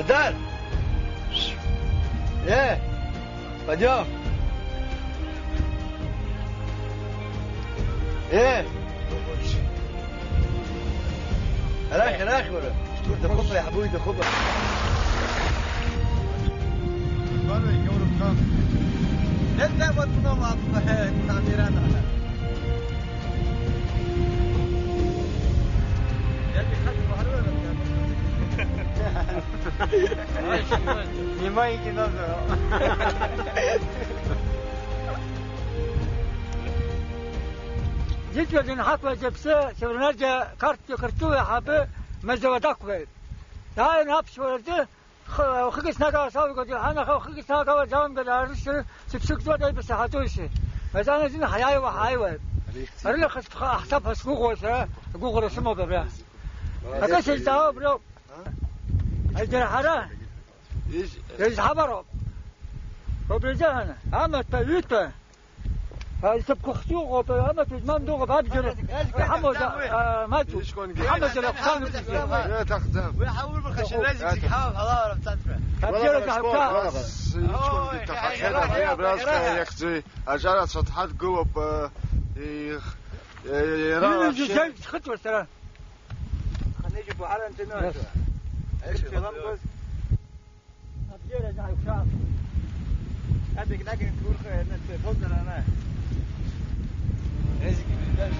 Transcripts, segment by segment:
Назар! Пойдем! راخ ولا ده خبره يا حبوبي ده خبره بره يجوروا بكام لا ودنا مع التعبيرات على يلي خد المهرة не маленький назад جيت بدنا حطوا جبسة سورناجا كرتوه حبة مزودك بيت هاي نابش ورده خقص ناقة سوي قد أنا خقص ناقة جام بدارس سبسك دودا بس حاتوشي مثلا زين حياة وحياة أريد خس حساب حسقوق وسا قوق رسمه برا هكذا سيجاوب برو أجر حرا إيش حبرو وبرجعنا أما تبيته هاي سبك خسوق وأما تجمع دوغ بابجر محمد ماتو محمد الأقسام لا تخزم ويحاول بالخشن لازم تحاول خلاص بتنفع بابجر كحبتا يشكون تحخير فيها براسك يختي أجرت سطحات جوا ب يرى جزء خطوة ترى خلينا نجيبوا على انتنا ايش الكلام بس بابجر جاي وشاف هذيك لكن تقول تفضل أنا رزق بالله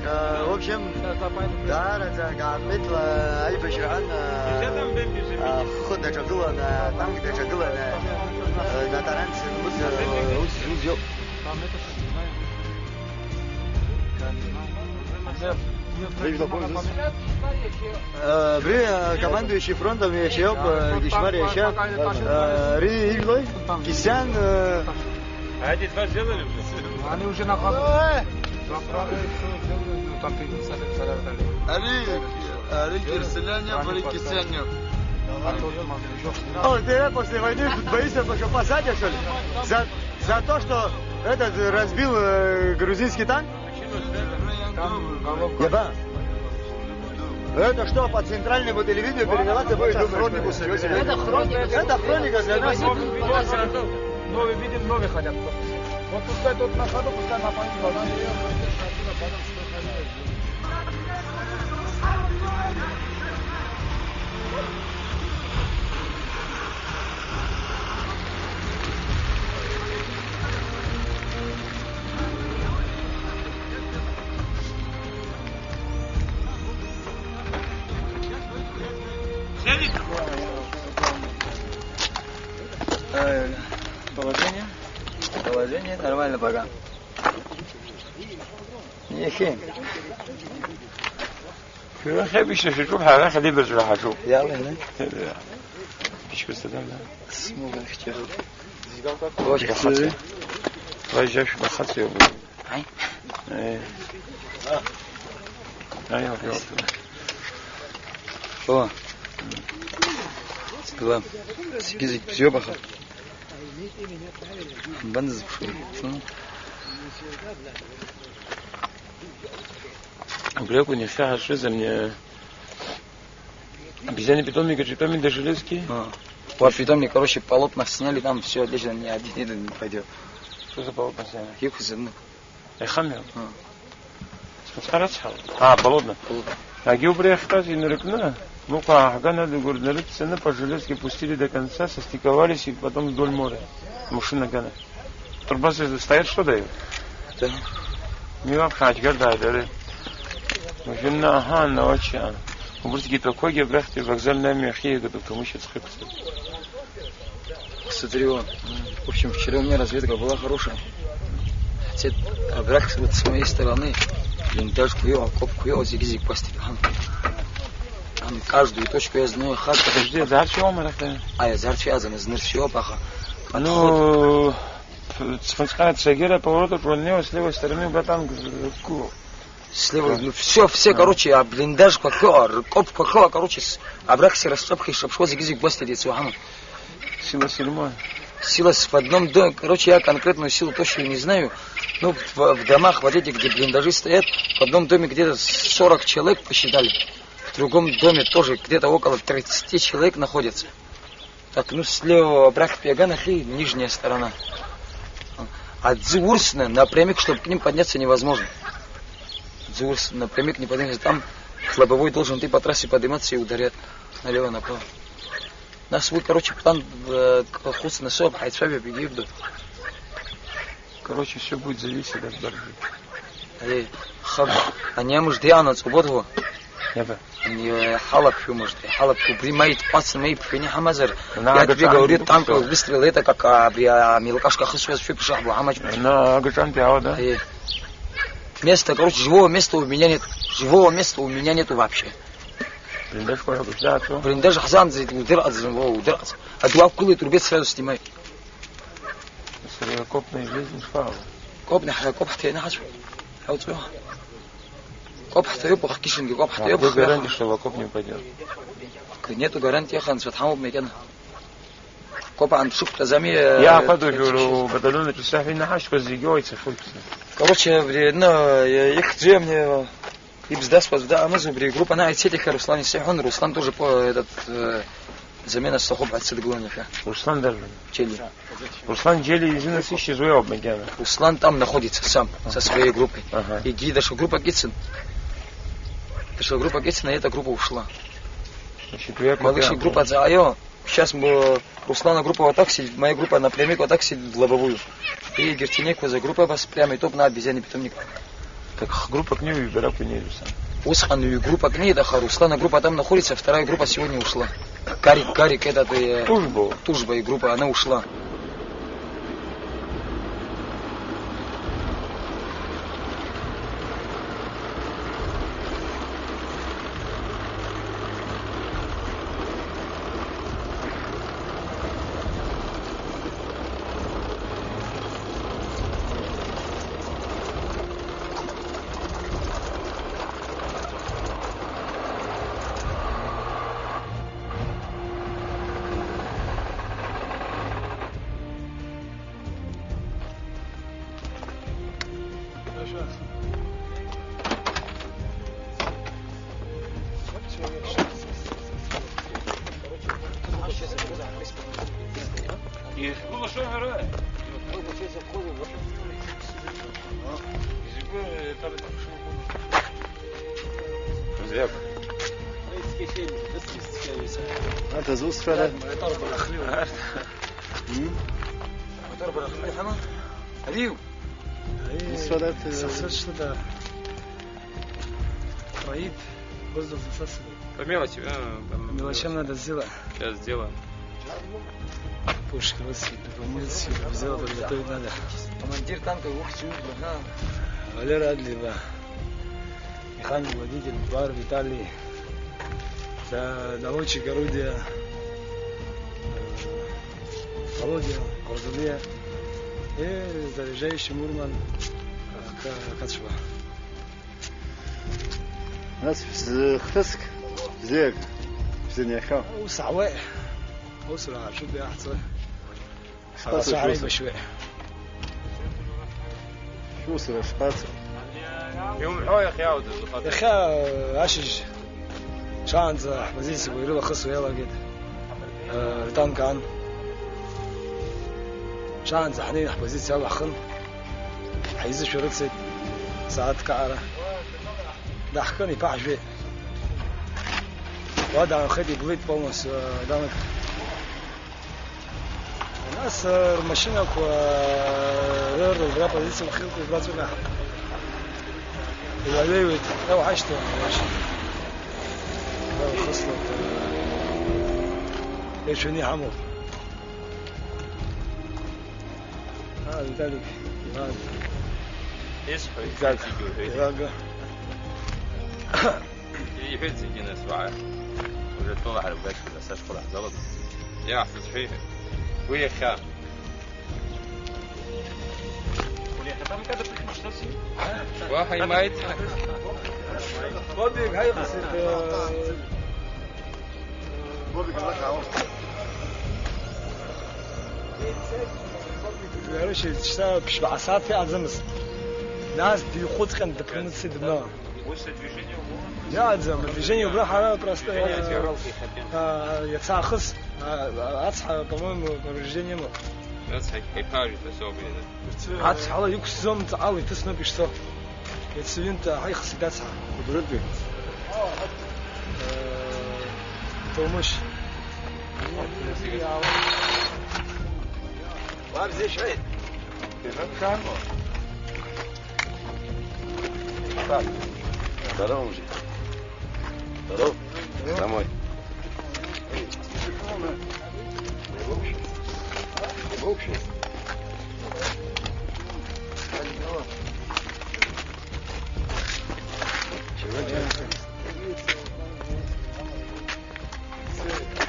В общем, да, مثل أي بشران خد شغلة تانك شغلة نترانس وزيو При командующий фронтом еще Гишмар еще Ри Иглой, Кисян. А эти два сделали уже? Они уже на ходу. Ари Кирселяне, Ари Кисяне. О, ты после войны боишься, что посадят, что ли? За то, что этот разбил грузинский танк? Еба. Это что, по центральному телевидению передаваться будет? Это хроника. Это хроника для нас. Новые видим, новые хотят. Вот пускай тут на ходу, пускай на память. Положение нормально пока. نيخين شو خبي شوف حاجة خليه برجع شوف يلا هنا مش كستدام لا اسمه بختيار واش بخاطر راجع شو بخاطر هاي ايوه о сплам скизик всё баха бандыз Бляку не фига, что за мне... Обезьяне питомника, питомник до железки. Вот питомник, короче, полотна сняли, там все отлично, ни один не пойдет. Что за полотна сняли? Юг из одного. Эхамил? Полотна. А геобриахтаз и нарекна. Ну-ка, Агана говорит, цены по железке пустили до конца, состыковались и потом вдоль моря. Машина Гана. Турбазы стоят, что дают? Да. Не вообще, да. Машина, ага, на очи. Убрать такой геобрахты, вокзальная мехия, готов кому сейчас хэксы. Смотри, в общем, вчера у меня разведка была хорошая. Хотя враг вот с моей стороны, блиндаж куё, окоп куё, зиг-зиг постепенно. Каждую точку я знаю, хат. Подожди, зарчи омарахта. Я зарчи азам, из нырчи опаха. Ну, спонская цегера поворота пронео с левой стороны, братан, Слева, ну все, короче, а блиндаж какой, коп какой, короче, враг все расцепки, чтобы шо зиг-зиг постепенно цуану. Сила седьмая. Сила в одном доме, короче, я конкретную силу точно не знаю. Ну, в домах, вот эти, где блиндажи стоят, в одном доме где-то 40 человек посчитали. В другом доме тоже где-то около 30 человек находится. Так, ну, слева брак пиаганах и нижняя сторона. А дзиурсна напрямик, чтобы к ним подняться невозможно. Дзиурс напрямик не поднимется. Там лобовой должен ты по трассе подниматься и ударять налево-направо. Наш свой, короче, план хуц на соб, хайцвабе бегибду. Короче, все будет зависеть от борьбы. Они может диана свободу. Я бы. Они халап шо может. Халап шо примает пацан мой пфини хамазар. Я тебе говорю, танковый выстрел это как мелкашка хысвес фи пшах бухамач. На агачан пиава, да? Место, короче, живого места у меня нет. Живого места у меня нету вообще. Блиндаж кое обычно. Блиндаж хазан за удраться. А два кулы трубец сразу снимай. Копный влезет в фау. Копный, копный, я хочу. Я вот своего. Копный, я пох кишинги, копный, я пох. Гарантия, что коп не пойдет. Нету гарантии, я хан светхаму мекена. Копа ан шук тазами. Я подожду, батальон часов и нахаш, козигойцы, фульпсы. Короче, ну, их две мне и бздас вас да, амазу бри группа на этих Руслан Сихон, Руслан тоже по этот замена стохоп от Сидглониха. Руслан даже. Чели. Руслан Джели из нас ищет свой обмегена. Руслан там находится сам со своей группой. И гида, что группа Гитсен. Что группа Гитсен, и эта группа ушла. Малыши группа Заайо. Сейчас Руслана группа вот так сидит, моя группа напрямик вот так сидит в лобовую. И Гертинек за группа вас прямо и топ на обезьяне питомник. Так группа к ней выбирал к ней Руслан. Усхану группа к ней, да, Руслана группа там находится, вторая группа сегодня ушла. Карик, этот Тужба и группа, она ушла. أنت زوز فعلا؟ Алию. زوز فعلا؟ что-то троит, воздух засасывает. По мелочи, Мелочам надо сделать. Сейчас сделаем. Пушка помылся, взял, подготовить надо. Командир танка Ухчу. Валера Адлива. Механик, водитель, Бар Виталий. Наводчик орудия. Володя, Кордулия. И заряжающий Мурман Качва. Нас خسك زيك زينيخا وصعوة وصراحة شو بدي أحصل على شعري بشوي شو صار شقات يوم حويخ يعود يا أخي عشج شانز حبزيس ويروح خصو يلا كده تام كان شانز حنين حبزيس يلا خن حيز شو رتسي ساعات كعرة ضحكني باح شوي وهذا خدي بليت بونس دامك الناس ماشينك وغير الغرابة دي سمخيلك وبراتونا يا ليوت لو عشتوا ماشي لو خصلت ايش هني عمو هذا ذلك هذا يصحوا ذلك يفيد سجن اسبوعات ولا تطلع على باش الاساس طلع غلط يا صحيح ويا خام ولي حتى كذا مش نفسي واحد ما يضحك بوديك هاي قصة بوديك الله يعوض يعرفش تشتغل بش بعصات في عزمس ناس دي خود كان دكان سيدنا يا زلمه движение براحه просто يتساخص اصحى по-моему повреждение ما اصحى كيفاش تسوي هذا اصحى يكس زوم تعاوي تسمع بيشتو يتسوي انت هاي خصك تصحى قدرتك تومش واب زي شوي كان Здорово, мужик. Здорово. Домой. В общем. Чего делать?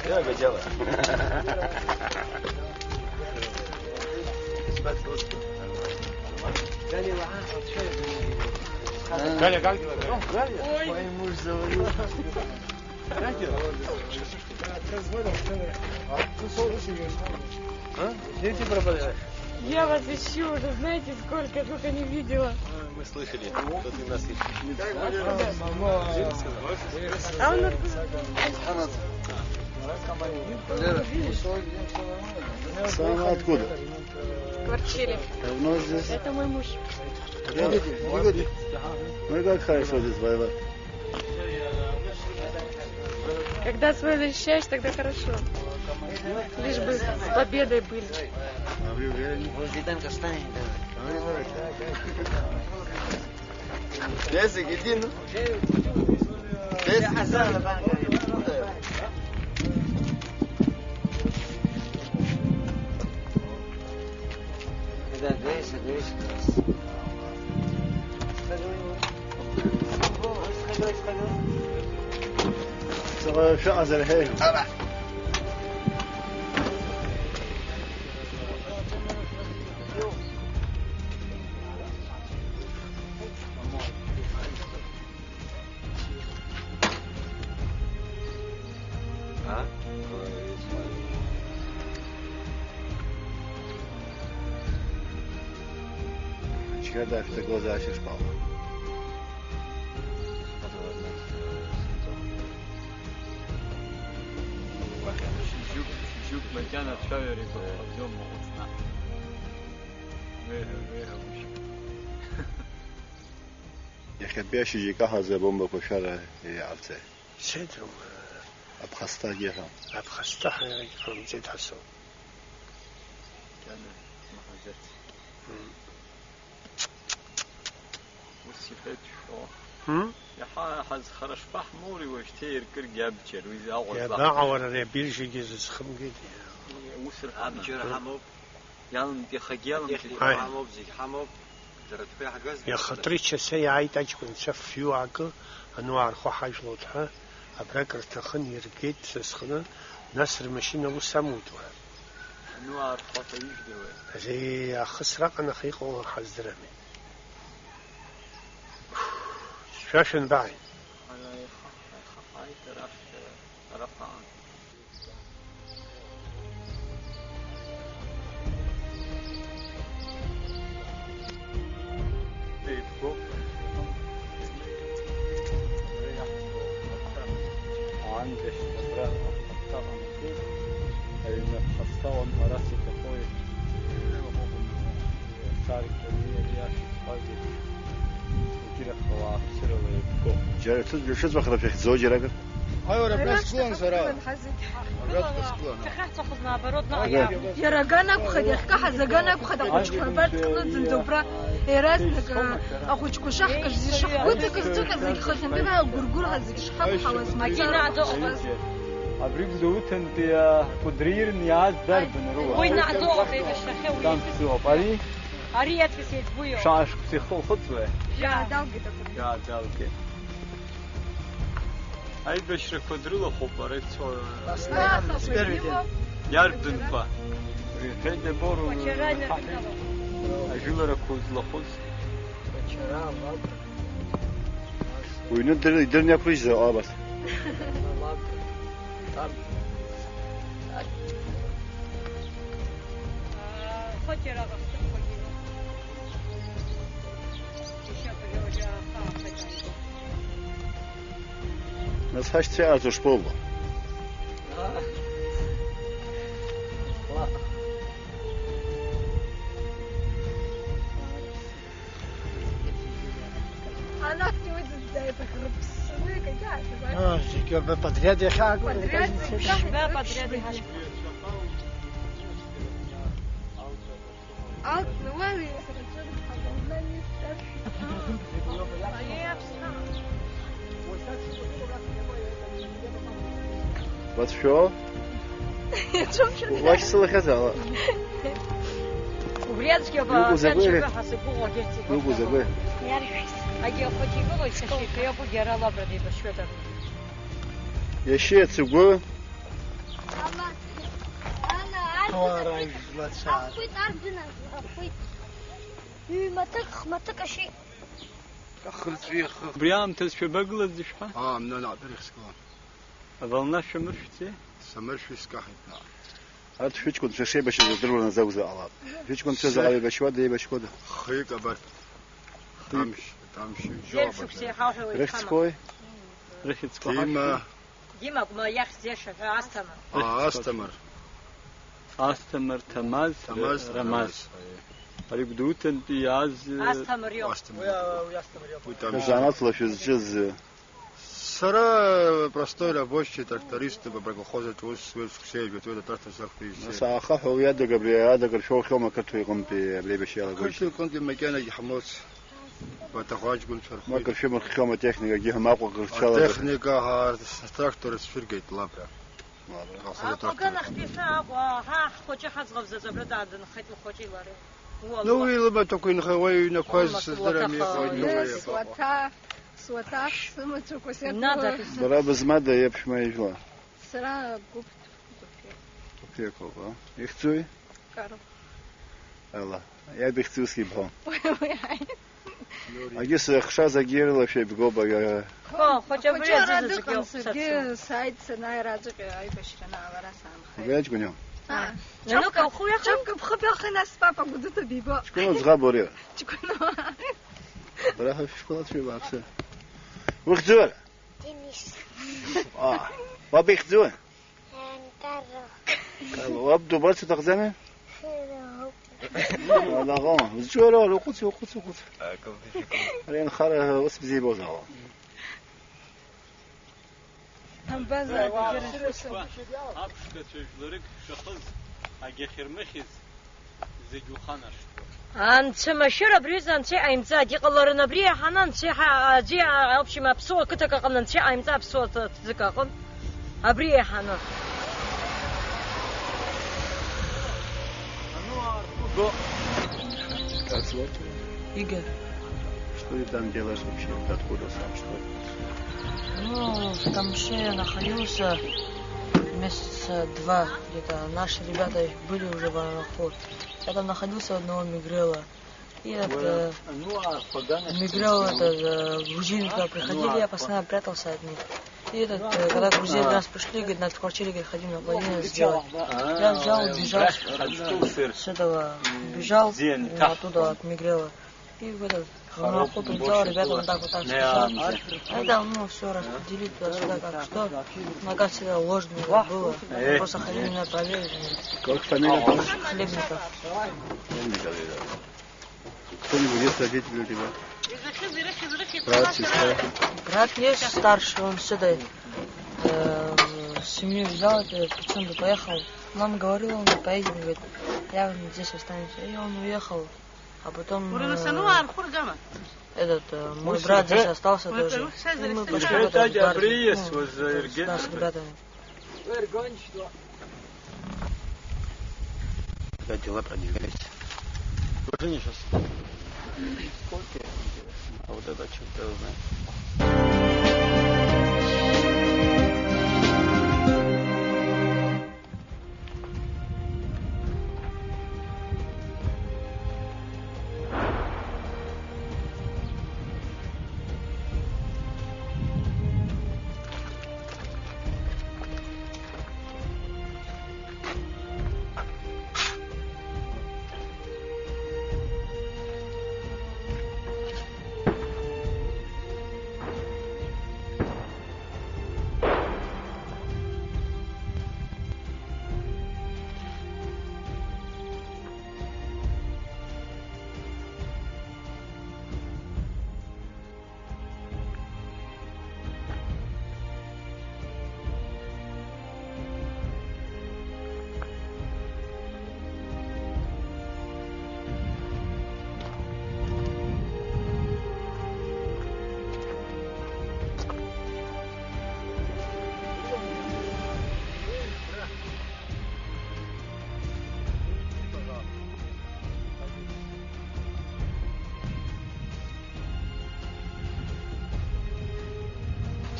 Много дела. Галя, как дела? Ой, мой муж завалил. Как дела? Где ты пропадаешь? Я вас ищу уже, знаете, сколько не видела. Мы слышали, что ты нас ищешь. А он Сама откуда? в квартире. Давно здесь? Это мой муж. Ну и как хорошо здесь воевать. Когда свой защищаешь, тогда хорошо. Лишь бы с победой были. Лесик, иди, ну. شو عزل هيك Когда в tego się szpała. شوف مكانها تشاوري اليوم موتنا ويها Jak pierwszy dzika ze bombą koszara jawce. شدهم Abkhasta jechał. أبخستح from زيت حسون كان محاجات والسفات شو يا حز خرج بحموري واشتير كل جابتشر وإذا أول يا باع ولا بيرجي جيز خم جدي وسر أبجر حموب يعني دي خجال حموب زي حموب درت فيها حجز يا خطري شسي عايت أجكن شف فيو عك أنواع خو حاج لطها أبرك رتخن يرجيت سخنا نصر مشينا وسموتها أنواع خاطر يجدوا زي خسرق أنا خيقو حزرمي شاشن باعي على خاي رفع جاري شو بخرب في زوجي راجل هاي بس كلون سرا يا رجانا بخدي خكحة زجانا بخدي أخوش كربات كنت زنزبرة إيراسنك أخوش كشح كزي شحوتك كزوك زي خشن بها غرغر هزي شحب حواس ماكينة عدو أبريك دوت أنت يا قدرير نياز درب نروح وين عدو في الشخيوي دام سو باري أريات في سيد بويو شاش بسيخو خطوة يا دالك يا دالك أي بشر قدروا خو بريت سو ياردن فا هيدا بورو أجول ركوز لخوز ويندر يدرني أبريز بس بس هاش تساعد شبوبة أنا أكتب إزاي تخرب السويق قاعد شكل بطريقة خاك بدريات لا بدريات هاش عاد نوالي بس شو؟ واش صلح هذا؟ وبرياتك يا بابا كان حسبوه جيتي لوجو زبي أجي أخوتي بقول كشيء يا أبو جرا الله بدي بشوية يا شيء تسوي وراي لا تساعد متك شيء دخلت فيه بريام تسفي بقلة دشحة من أنا أعترف سكون أظلنا شمرشتي سمرش في سكاحي هاد فيش كنت شيء باش نديروا نزوز على فيش كنت زعلي باش ودي باش كده خيك أبرد تمشي جواب ريحت كوي ريحت كوي ديما ما يخزيش أستمر أستمر تماز رماز عليك دوت أنت ياز أستمر يوم زانات لفي الجز سرا простой рабочий тракторист бабрагохозет вос свел готовит трактор захпи ساخه هو يد قبل هذا قبل شو خيوم كنت يقوم بليبشي كنت مكانه حموس وتخرج قلت ما قال في من خيوم تكنيكا جه ما قال شغله تكنيكا трактор сфиргейт лабра أنا اختفاء وها خوتي حزغف زبرة عندنا خيط خوتي لاري ну и либо такой нахуй на квас здравами سوتا سمعت كوسيت برا بزمادة يبش ما يجوا سرا قبت كيف هو يختوي كارو الله يا بيختوسكي بهم أجلس خشى زجير في بجوبا خوتي بريد سايد سناي راجك أي بشرنا وراسان بيج بنيو ну как хуя чем بخبي أخينا سبابا قدرت بيبا شكون زغابوري شكون برا في شكون في بعكسه وخزول دينيس وابي خزول وابدو بس تخزمه لا غون زجورو لو قصي وقصي وقصي رين خاره وسب زي بوزا هم بازا أبشت تجلرك شخص أجي خيرمخيز زيجو خانش أنت مشير بريز أنت أيمزا دي قلنا بري حنا أنت جي أبشي ما بسوا كتك قلنا أنت أيمزا بسوا تذكرون أبري حنا Как зовут? Игорь. Что ты там делаешь вообще? Откуда сам? Что? Ну, там вообще я находился месяца 2 где-то. Наши ребята были уже в Анаход. Я там находился одного мигрела. И этот мигрел, этот грузин, когда приходили, я постоянно прятался от них. И этот, когда грузины нас пришли, говорит, на квартире, говорит, ходим на планету сделать. Я взял, убежал с этого, бежал оттуда от мигрела. И в этот, на охоту взял, ребята вот так сказал. А это, ну, все распределить туда-сюда, как что. Нога всегда ложная была. Просто ходили меня проверить. Как фамилия тоже? Хлебников. Кто-нибудь есть родители у тебя? Брат, сестра. Брат есть старший, он сюда семью взял, почему-то поехал. Мама говорила, он поедет, говорит, я здесь останусь. И он уехал, а потом мой брат здесь остался тоже. И мы пошли в этот бар, с ребятами. Как дела продвигаются? Тоже не сейчас. Сколько? А вот это что-то знает.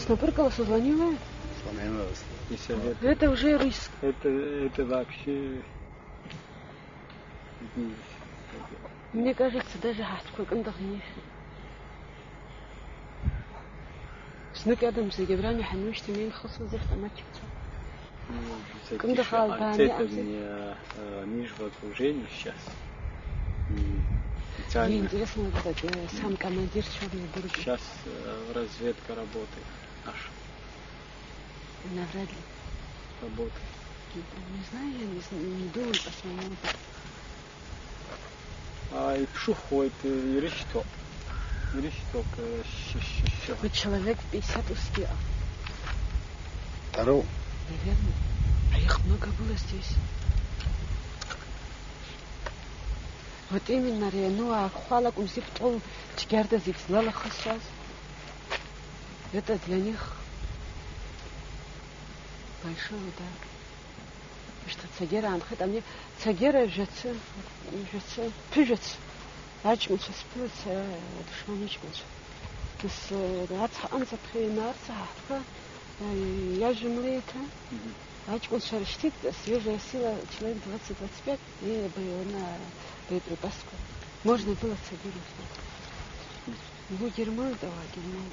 Снопыркала, созвонила? Сломалась. Это уже риск. Это вообще... Мне кажется, даже сколько он дохнешь. Снук Адам Загебрани Хануш Тимин Хосу Зефтамачик. Кем дохал это мне в окружении сейчас. Мне интересно, вот этот сам командир черной бурги. Сейчас разведка работает наша. Навряд ли. Работает. Не знаю, я не думаю по своему. А и пшухой ты и решток. Вот человек 50 успел. Второго. Наверное. А их много было здесь. Вот именно, ну а хвалак умсиптол чгерда зикслала сейчас. Это для них большой удар. Что цагера анхет, а мне цагера жется, пижется. Ачмуч спился, душманичмуч. С рацхан запринарца, я жмлета. Ачмуч шарштит, свежая сила, человек 20-25, и на боеприпаску. Можно было собирать. Его Герман дала, Герман.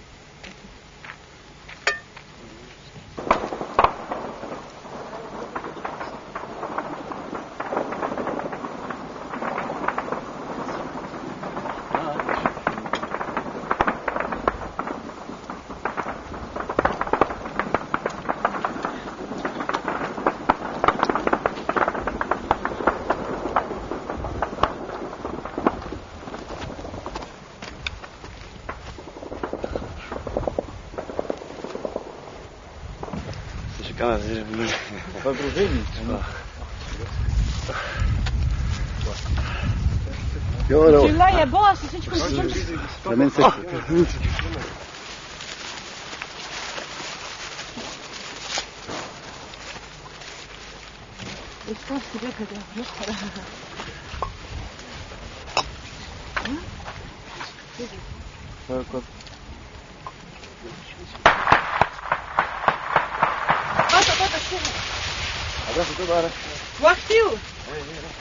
В окружении? Julia, boa, se sente como Também sei. Está себе когда Вахтил!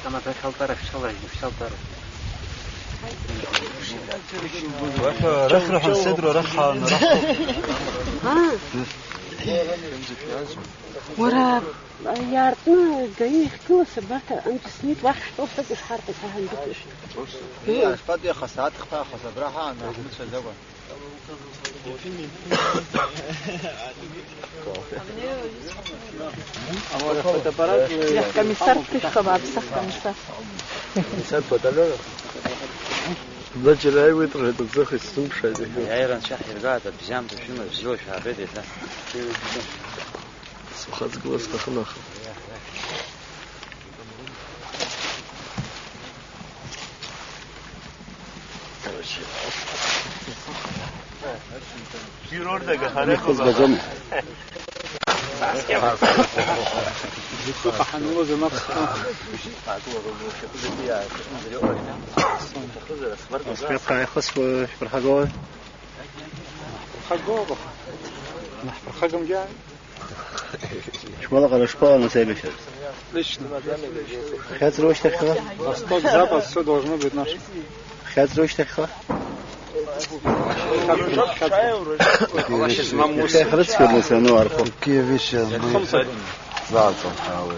Там это шалтаров, шалтаров. رح الصدر رح ورا يارتنا جايين يحكوا سباكة أنت سنيت واحد توصل الحرب صحن بتوش. هي أسباب خسارات خطأ خسارة أنا أحمد شجوا. يا كميسار تشخب عبسك كميسار. كميسار بدله. لا جلاي ويتر تزخ السوق شايف يا ايران شح يرقعد بجام تشوم بجوش عبيد ده سخات قوس خلاص جيرور ده خانه خذ بجم حنوز ما اسبيت خاي خصو بالحقوه حقوبه نحفر حقم جاي شو والله قال شو انا سايب شيء ليش خاطر واش تخا استوك زاب السود должно быть наш خاطر واش تخا والله اسمه موسى خلص في الناس عارفه كيف ايش خمسة لا صحاوي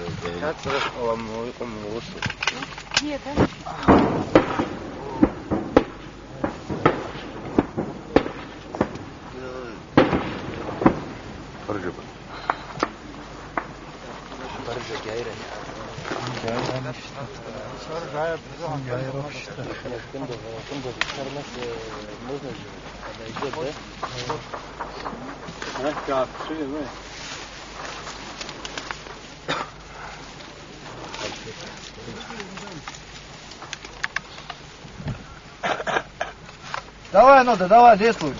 Давай, надо, давай, действуй.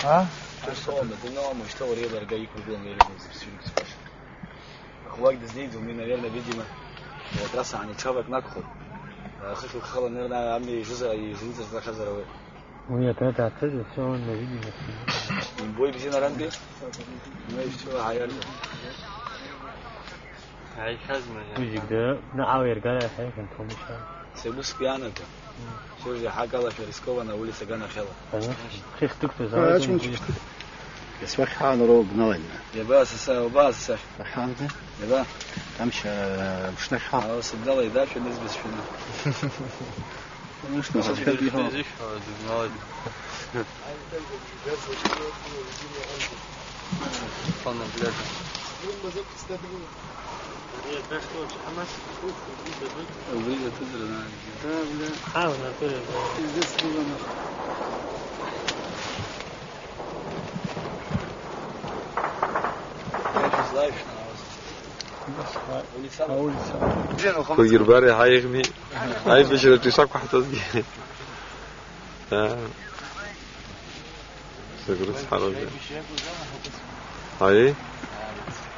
А? Что урезали, гаик убил, Ахуак здесь, у меня, наверное, видимо, вот раз они человек накху. خشوا خلا نرنا عمي جزء يزيد في خزر ويا تاتا تعتذر شو النبي بوي بيجينا راندي ما يشتوا عيال هاي خزمة ويجيك ده نعاوي رجال هيك انتم مش سيبوس بيانا شو اللي حاجة الله في ريسكو أنا أولي سجانا خلا خيخ تكتب زمان اسمع حان روب نوين يا باس وباس حان ده يا با امشي مش نحا أو سبدالله يدافع النسبة شنو مش نحا بيها طلنا بلاد أولي تدري أنا حاول نقول كل باري هايغني هاي بشرة تشاك واحد تزجي سكرت حرام هاي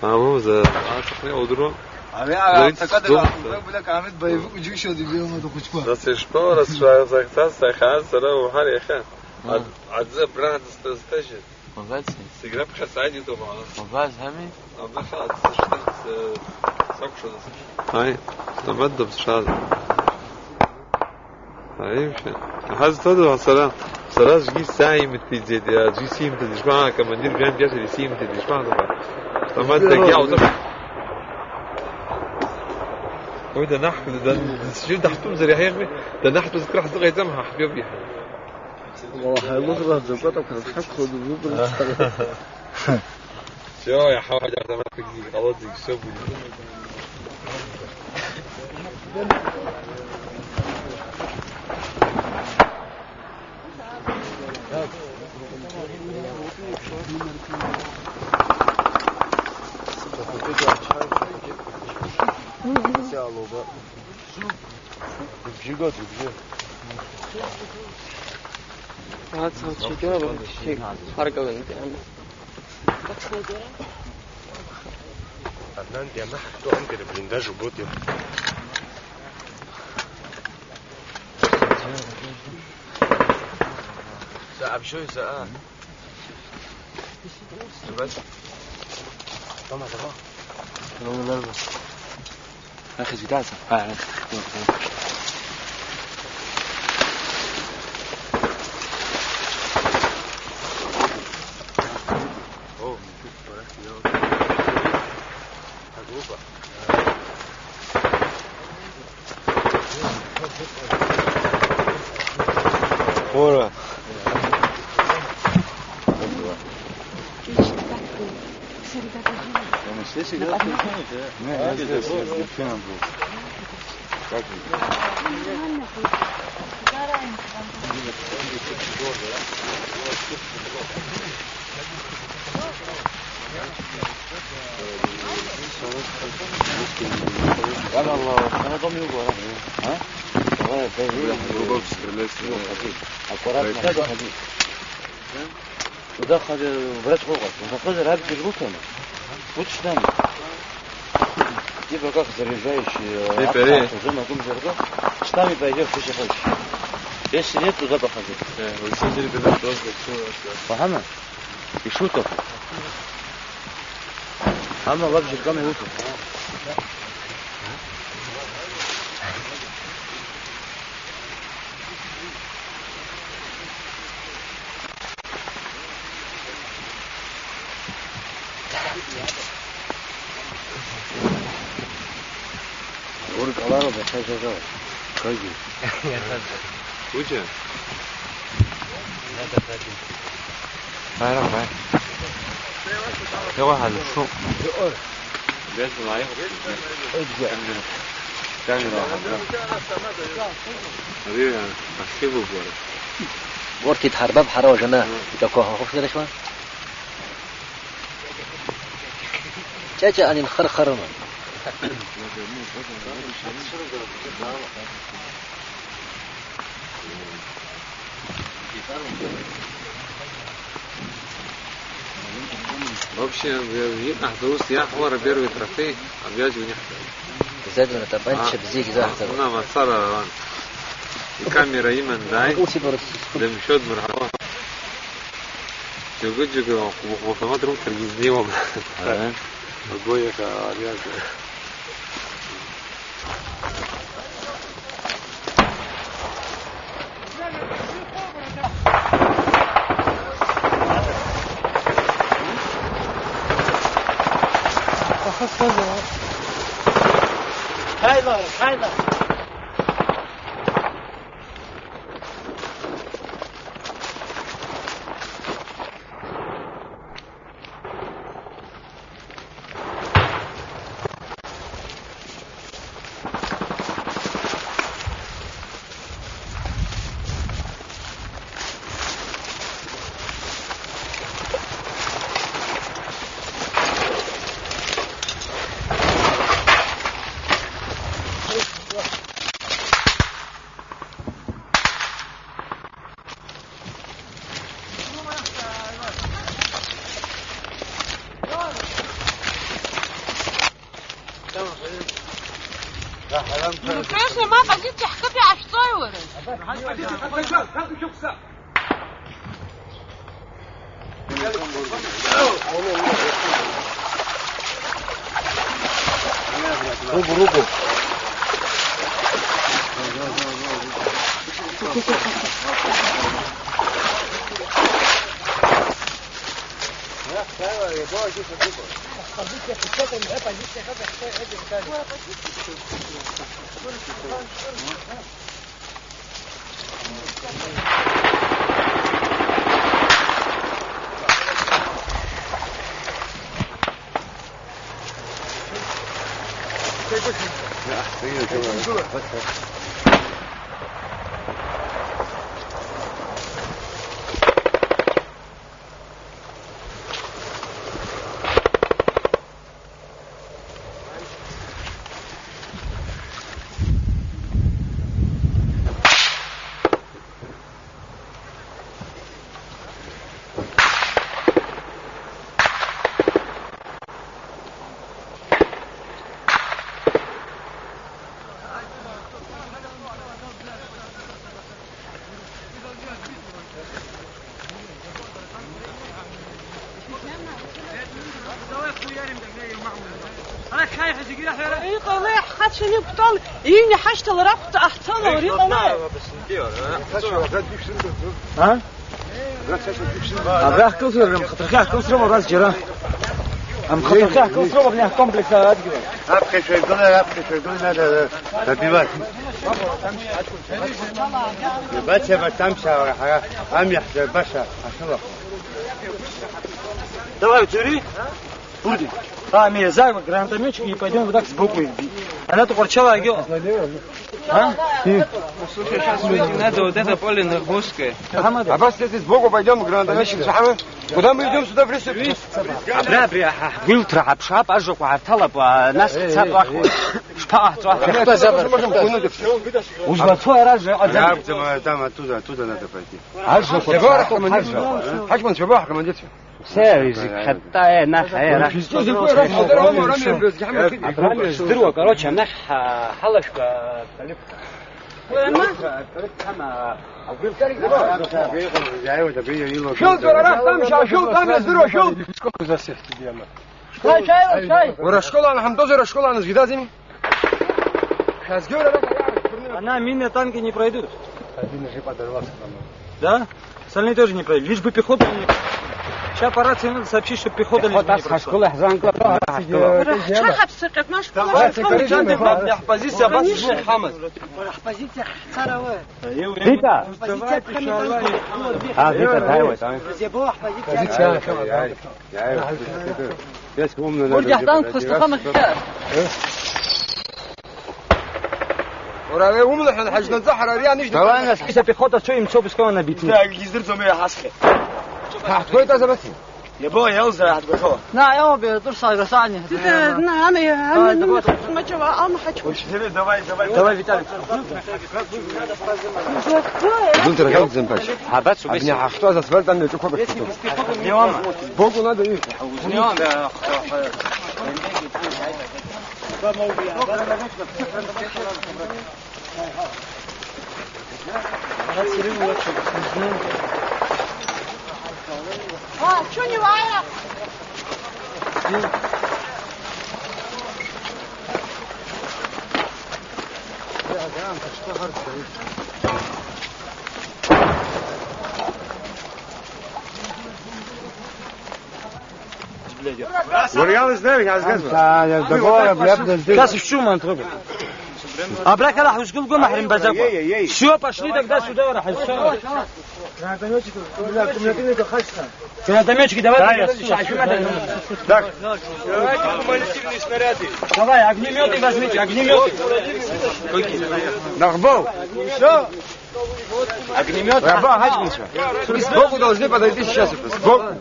مو ذا تقني أودرو عم تقدر بقول لك عمد بيفوق جوشو دي بيوم ما تخش بس إشبار بس شو زكتاس سخان سرا وحري خان عزة براند استشهد مغاز سيجرب خسائي طبعا مغاز همي أما خلاص اشتغلت ساكشو هاي تبدأ بشاد هاي مش هذا تدو سلام سراج جي ساي متجد يا جي سيم تدشبع كمان دير جام جات لي سيم تدشبع طبعا تجي او طبعا وده نحت ده شو ده حتم زي هيك ده نحت بس راح تغي زمها حبيبي والله هاي زبطة كان حق خذ شو يا حاجة ما تجي خلاص يكسب هات صوت شجرة شيء حركة بنت عدنان دي ما حكتو عندي البلنداج وبوتي ساعة بشوي ساعة بس طبعا أخي زيدازة Ora. والله انا ضمي وراء ها وده خد برات فوقك وفقد هذا الجوكنا وتشتم يبقى كاخذ الرجايش زي ما كنت زرقاء اشتامي بايجر في شيء خالص ايش نيت وده بخذ والسجل بدك توصل فهمت يشوتك اما وجه كم يوتك ورد الله بخير جزاء خير وجه لا تفادي فاهم فاهم هو هذا السوق بس معي كان حبيبي احسبه بورك وركي تحرباب حرا وجنا تكوها خوف كده شويه جاء أن نخرخر вообще أحدوث يا حوار بيروي ترفيه أبياج ونحتاج زاد من تبانش بزيك زاحت نعم صار الكاميرا يمن داي لم شد مرحبا جوجو وفما تروح ترجزني وما أقولك أبياج هاي Конечно, ما بديت حكيتي على الصور. روبو إني حشت الربط أحسن وريق الله. ها؟ أبغى كوسر رم خطرخيا كوسر وراس جرا. أم خطرخيا كوسر وبنيه كومبلكس هذا كده. أبغى شوي دول هذا تبيبات. بس بتمشى ولا حاجة. أم يحضر بشر. أشوف. دواء تري؟ بودي. мы за гранатометчик и пойдем вот так сбоку. Она только кричала, а? Слушай, сейчас выйти надо, вот это поле нагрузкое. А бас если сбоку пойдем, гранатометчик Шахмы, куда мы идем сюда в лесу? Абра, вилтра, обшап, ажок, арталап, нас цапах. Шпа, кто забыл? Можем кунуть. Уж твой раз же. Там оттуда надо пойти. Ажок, Хачман, шабах, командир. ساوي حتى نخير أبرامي زدروا كروتش نخ حلش كتلف شو زرع تمشي شو تم زدروا شو Сколько за всех тебе она? شاي ورا شكولا أنا حمدوزر شكولا أنا زجدا زمي Она мины танки не пройдут. Один же подорвался там. Да? Остальные тоже не пройдут. Лишь бы пехота не... Сейчас по рации надо сообщить, что пехота лишь бы не прошла. Позиция Аббас Мухаммад. Позиция Царовая. Вита! А, Вита, дай вот. Бурди Ахтан, Хустахан Ахтар. ورا وملح الحج نزحر ريان نجد давай нас киса пехота что им что беского набить так ездит за حسخه هتكون انت بس يا بابا يوزع هتبخو نا يوم بيدور صاير ثاني نا انا ما جوا انا حكوا давай Виталий انت رجعت زنباش حبات ابني هختار اسفلت انا تشوفه بس اليوم بوكو نادي ايه اليوم يا شو نوايا وريال ازاي عايز جزمه كاس شو ما انتربي Абрак Аллах, ушкул го махрим базаку. Все, пошли тогда сюда, рахай. Гранатометчики, давай. Так. Давай, огнеметы возьмите, огнеметы. Нахбол. Все. Огнемет. Раба, хачминча. Сбоку должны подойти сейчас. Сбоку.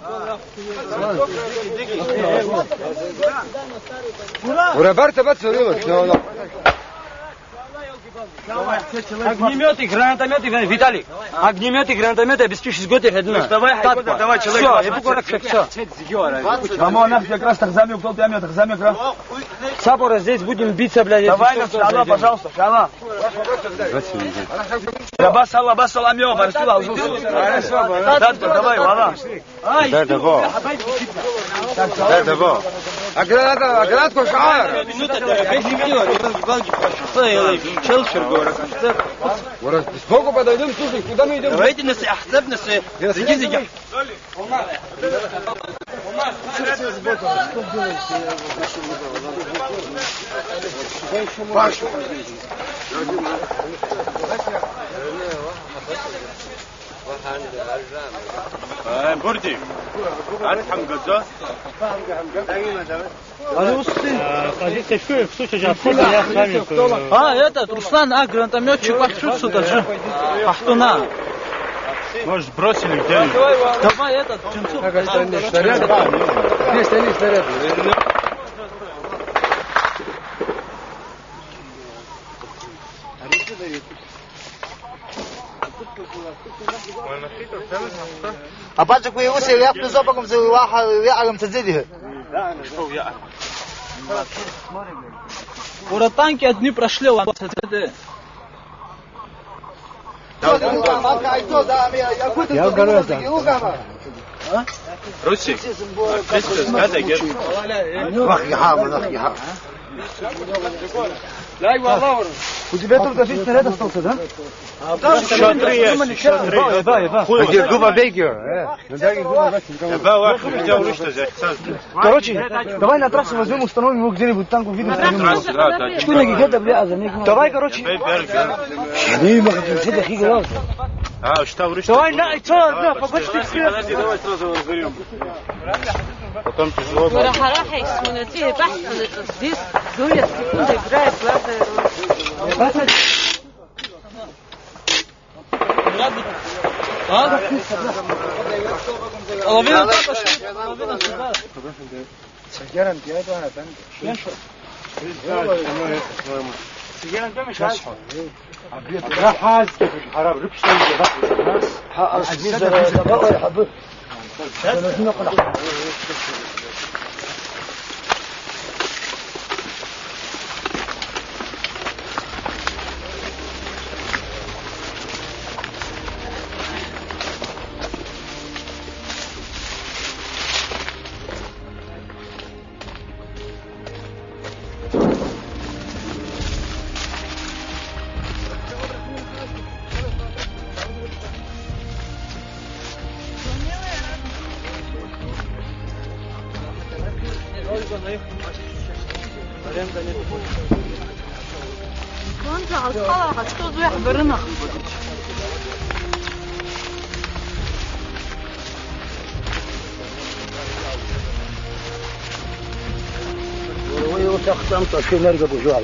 Урабарта бацурило. Огнеметы, гранатометы, Виталик. Огнеметы, гранатометы обеспечить сгодных одна. Давай, человек. Все, я буду как все. Мамо, она как раз так замек, кто поймет, так замек. Сапора здесь будем биться, блядь. Давай, Аллах, пожалуйста, Аллах. Я басала, амё, барсула, давай, Аллах. Дай давай. Дай давай. Агранатку шар. Сбоку подойдем, слушай, куда мы идем? Давайте нас ахтаб нас. Зиги. Паша. بردي عارف حمقزة этот Руслан, гранатометчик вахту сюда же. Ахтуна. Может, бросили где-нибудь? Давай этот, Джинсу. Как остальные снаряды? Где остальные снаряды? أبغاك ويوسي ويأكل زوجكم زي واحد ويعلم تزيده. Ура танки одни прошли, ладно. Я говорю это. Русик. Вахи хам, вахи хам. У тебя только 6 снаряд остался, да? Еще 3 есть. Где губа бегер? Короче, давай на трассу возьмем, установим его где-нибудь, танку видно. Что не гигета, бля, давай, короче. А, что в Давай, на, что, на, побочный свет. Давай сразу разберем. Потом тяжело было. Раха смотрите, бахнет здесь, доля секунды играет, ладно. Половина пошли, половина сюда. Сигара не это, а там. سيجينا ده مش عارفه راح حاز حرام ربش ده العزيزه ده يا حبيبي لازم نقلع وانت على الصلاة هتشوف يحضرنا ويوسخ تمطر في نرقب وجوع